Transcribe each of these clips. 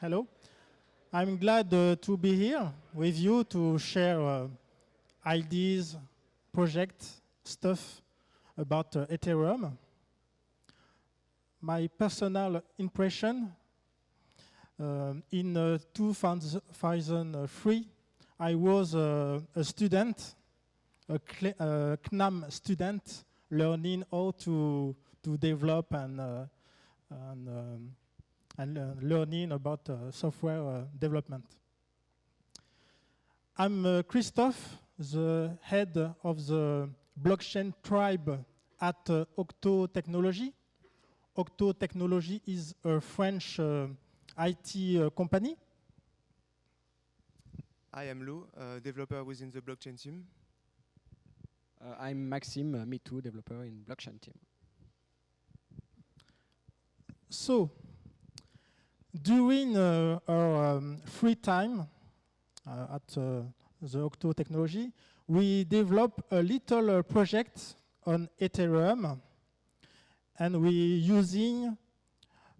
Hello. I'm glad to be here with you to share ideas, projects, stuff about Ethereum. My personal impression in 2003, I was a student, a CNAM student, learning how to develop and learning about software development. I'm Christophe, the head of the blockchain tribe at Octo Technology. Octo Technology is a French IT company. I am Lou, a developer within the blockchain team. I'm Maxime, me too, developer in blockchain team. So, during our free time at the Octo Technology, we developed a little project on Ethereum, and we're using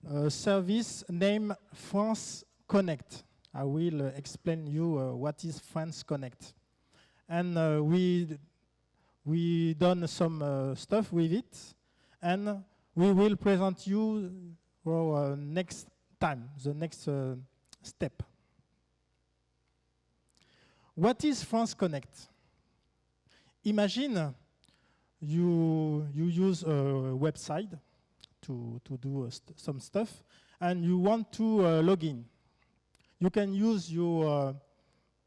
a service named France Connect. I will explain you what is France Connect. And we done some stuff with it, and we will present you our next time, the next step. What is France Connect? Imagine you use a website to do some stuff, and you want to log in. You can use your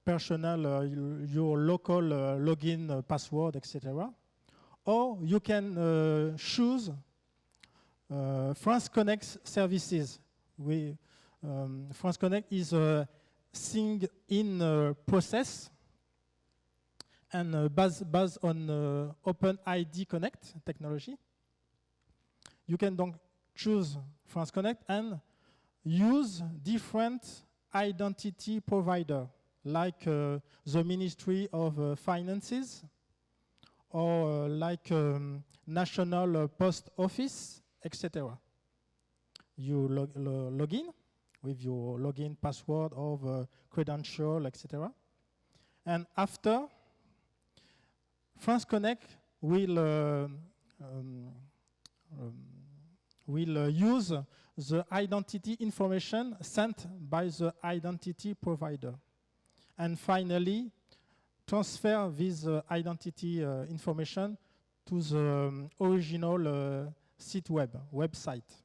personal, your local login password, etc. Or you can choose France Connect services. France Connect is a sign-in process and based on OpenID Connect technology. You can donc choose France Connect and use different identity provider, like the Ministry of Finances, or like National Post Office, etc. You log in with your login password of credential, etc. And after, France Connect will use the identity information sent by the identity provider. And finally, transfer this identity information to the original website.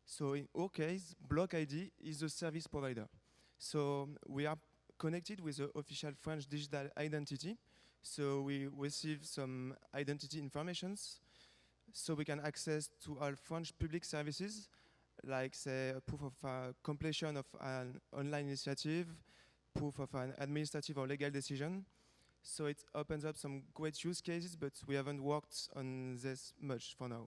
So in our case, BlockID is a service provider. So we are connected with the official French digital identity. So we receive some identity informations so we can access to all French public services, like say a proof of completion of an online initiative, proof of an administrative or legal decision. So it opens up some great use cases, but we haven't worked on this much for now.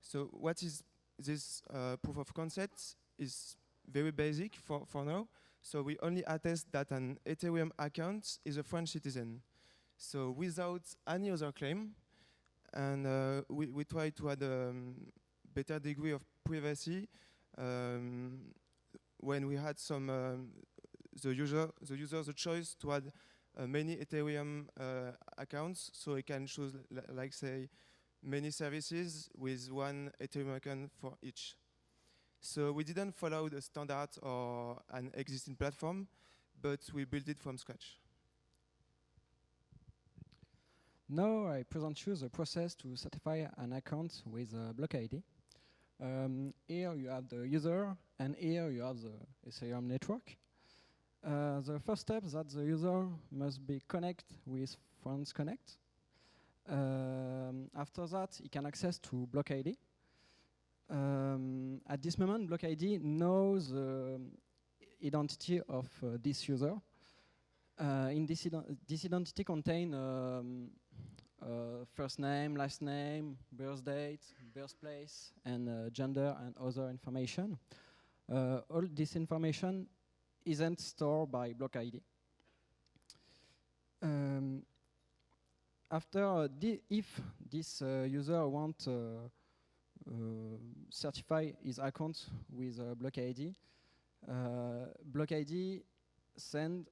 So what is this proof of concept is very basic for now. So we only attest that an Ethereum account is a French citizen. So without any other claim, and we try to add a better degree of privacy when we had some the user the choice to add many Ethereum accounts, so he can choose like say many services with one Ethereum account for each. So we didn't follow the standard or an existing platform, but we built it from scratch. Now I present you the process to certify an account with BlockID. Here you have the user, and here you have the Ethereum network. The first step is that the user must be connected with France Connect. After that, he can access to BlockID. At this moment, BlockID knows the identity of this user. This identity contains first name, last name, birth date, birthplace, and gender and other information. All this information isn't stored by BlockID. after, if this user want certify his account with Block ID, Block ID send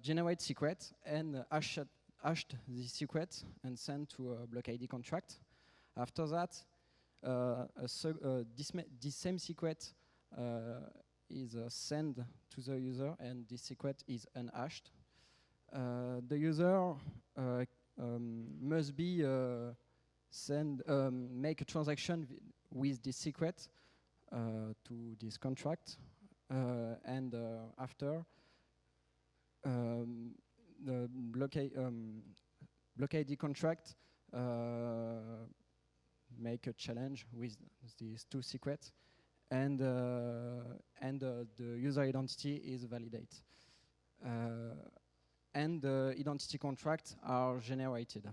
generate secret and hashed the secret and send to a Block ID contract. After that, this same secret is sent to the user, and this secret is unhashed. The user must be make a transaction with this secret to this contract, and after the Block ID contract make a challenge with these two secrets, and the user identity is validated, and the identity contracts are generated.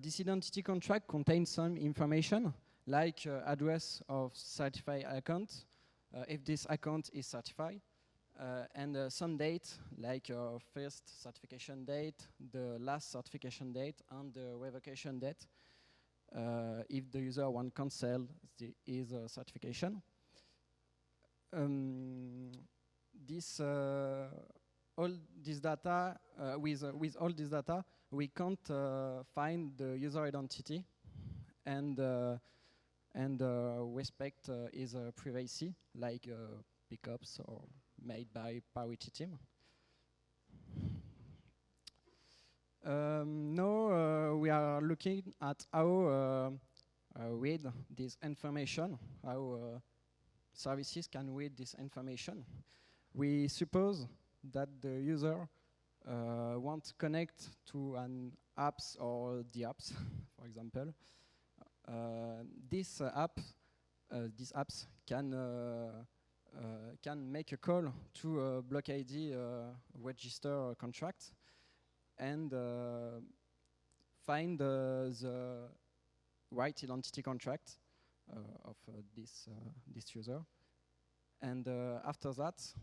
This identity contract contains some information like address of certified account, if this account is certified, and some date like first certification date, the last certification date, and the revocation date, if the user want to cancel his certification. All this data, with all this data, we can't find the user identity and respect his privacy, like pickups or made by priority team. Now we are looking at how read this information, how services can read this information. We suppose that the user want to connect to an apps or the apps, for example. These apps can make a call to a Block ID register contract and find the right identity contract of this user, and after that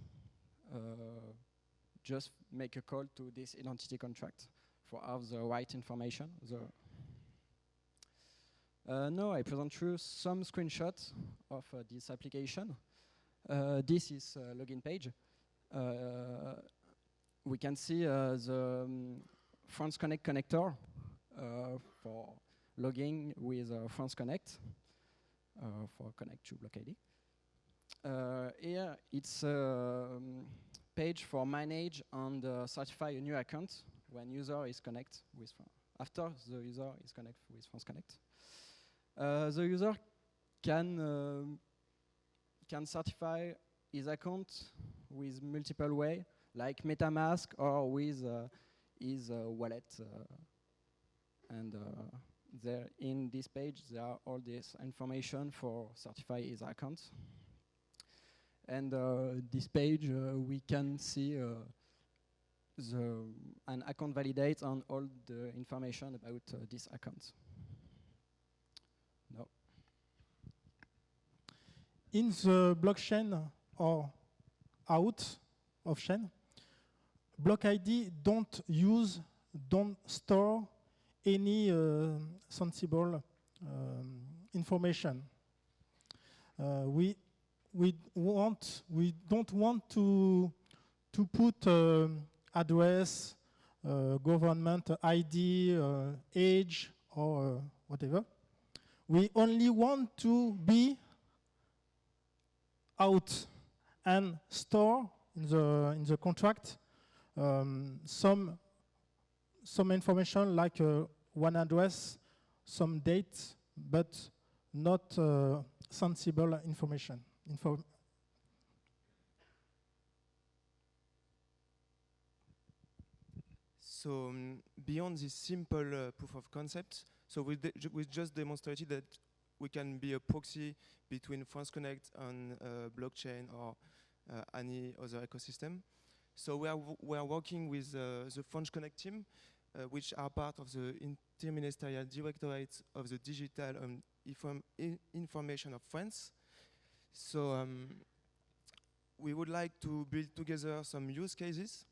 just make a call to this identity contract for have the right information. Now I present you some screenshots of this application. This is a login page. We can see the France Connect connector for logging with France Connect for connect to Block ID. Here it's a page for manage and certify a new account when user is connect with after the user is connect with France Connect. The user can certify his account with multiple way, like MetaMask or with his wallet. And there in this page, there are all this information for certify his account. And this page, we can see an account validate and all the information about this account. No. In the blockchain or out of chain, Block ID don't store any sensible information. We don't want to put address, government ID, age, or whatever. We only want to be out and store in the contract some information like one address, some date, but not sensible information. So beyond this simple proof of concept, so we just demonstrated that we can be a proxy between France Connect and blockchain or any other ecosystem. So we are working with the France Connect team, which are part of the Interministerial Directorate of the Digital Information of France. So we would like to build together some use cases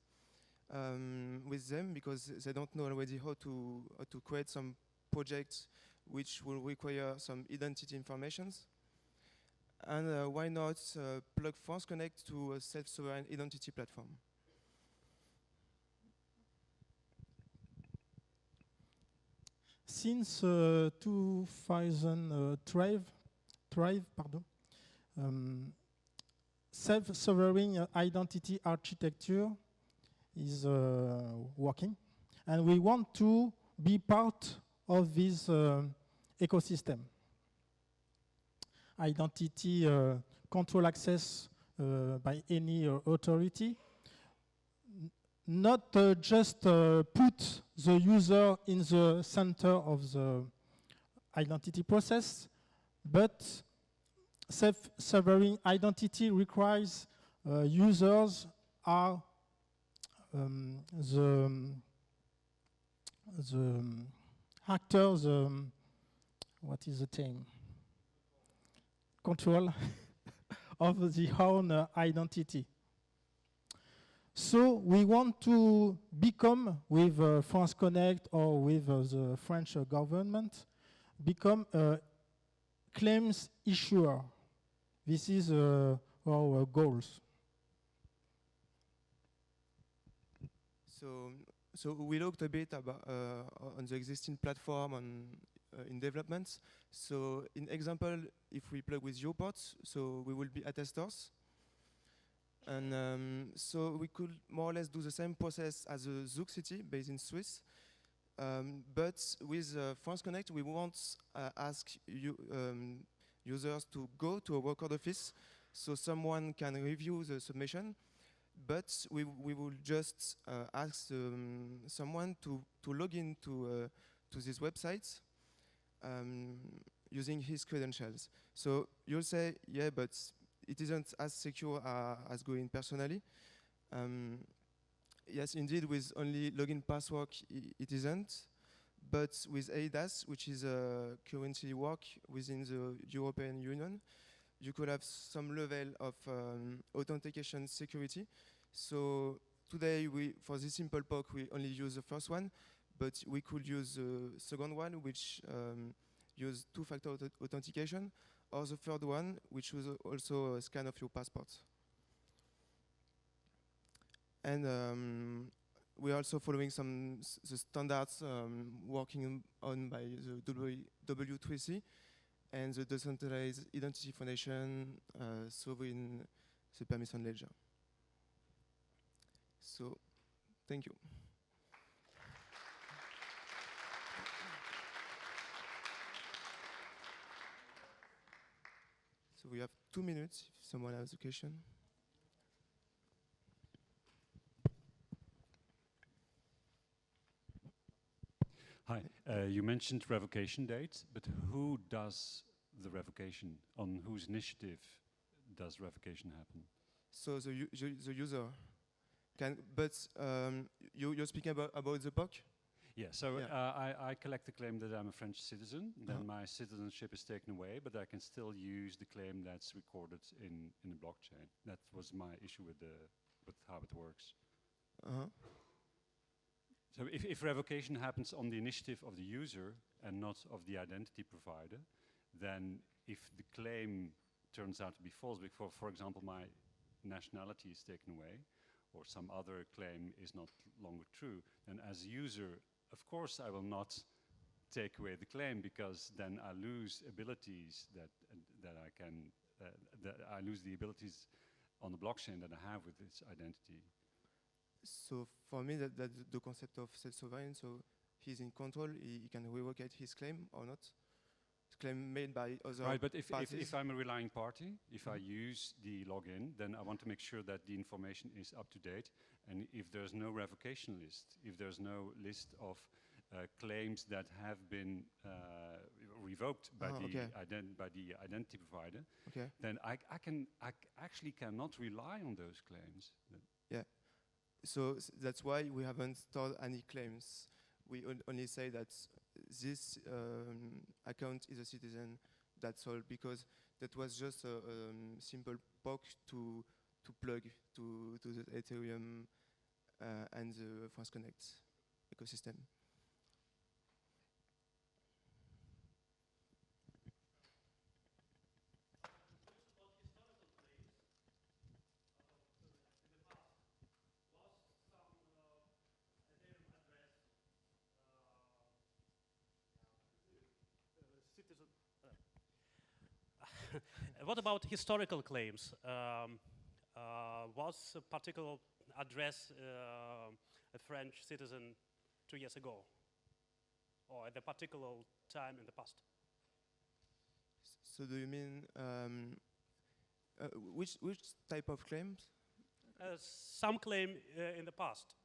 with them because they don't know already how to create some projects which will require some identity informations. And why not plug France Connect to a self-sovereign identity platform? Since 2012, self-sovereign identity architecture is working, and we want to be part of this ecosystem. Identity control access by any authority, not just put the user in the center of the identity process, but self-sovereign identity requires users are the actors, what is the term? Control of the own identity. So we want to become, with France Connect or with the French government, become a claims issuer. This is our goals. So we looked a bit about on the existing platform in development. So in example, if we plug with Geoport, so we will be attestors. And so we could more or less do the same process as a Zug City based in Swiss. But with France Connect, we won't ask users to go to a record office so someone can review the submission. But we will just ask someone to log in to this website using his credentials. So you'll say, yeah, but it isn't as secure as going personally. Yes, indeed, with only login password, it isn't. But with eIDAS, which is currently work within the European Union, you could have some level of authentication security. So today, for this simple POC, we only use the first one, but we could use the second one, which use two-factor authentication, or the third one, which was also a scan of your passport. And we're also following the standards working on by the W3C and the Decentralized Identity Foundation, Sovereign the Permission Ledger. So, thank you. So we have 2 minutes if someone has a question. Hi, you mentioned revocation dates, but who does the revocation? On whose initiative does revocation happen? So the user can, but you're speaking about the POC? Yeah, so Yeah. I collect the claim that I'm a French citizen, then my citizenship is taken away, but I can still use the claim that's recorded in the blockchain. That was my issue with how it works. So if revocation happens on the initiative of the user and not of the identity provider, then if the claim turns out to be false, for example, my nationality is taken away, or some other claim is not longer true, then as a user, of course, I will not take away the claim, because then I lose abilities that I lose the abilities on the blockchain that I have with its identity. So for me, that's the concept of self-sovereign. So he's in control. He can revocate his claim or not. Claim made by other right, but parties. if I'm a relying party, if I use the login, then I want to make sure that the information is up to date. And if there's no revocation list, if there's no list of claims that have been revoked by the identity provider, then I actually cannot rely on those claims. Yeah. So that's why we haven't stored any claims. We only say that this account is a citizen, that's all, because that was just a simple POC to plug to the Ethereum and the France Connect ecosystem. What about historical claims? Was a particular address a French citizen 2 years ago, or at a particular time in the past? So do you mean which type of claims? Some claim in the past.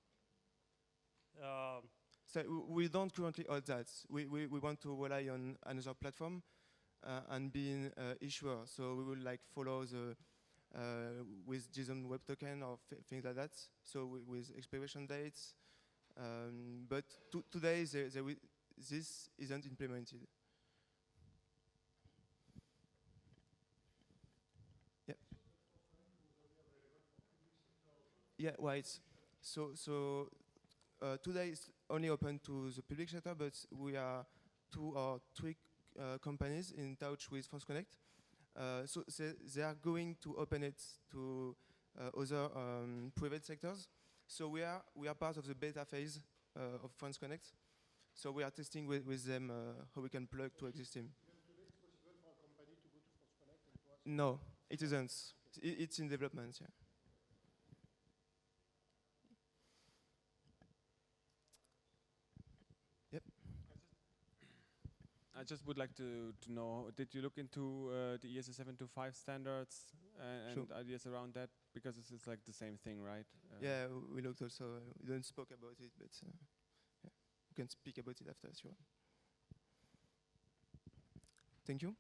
So we don't currently hold that. We want to rely on another platform and being issuer. So we will like follow the with JSON Web Token or things like that. So with expiration dates. But today this isn't implemented. Yeah. Yeah, right. So today it's only open to the public sector, but we are 2 or 3 companies in touch with France Connect. So they are going to open it to other private sectors. So we are part of the beta phase of France Connect. So we are testing with them how we can plug to existing. No, it isn't. It's in development. Yeah. I just would like to know, did you look into the ESS 725 standards and Sure. ideas around that? Because this is like the same thing, right? Yeah, we looked also. We don't spoke about it, but yeah, we can speak about it after, sure. Thank you.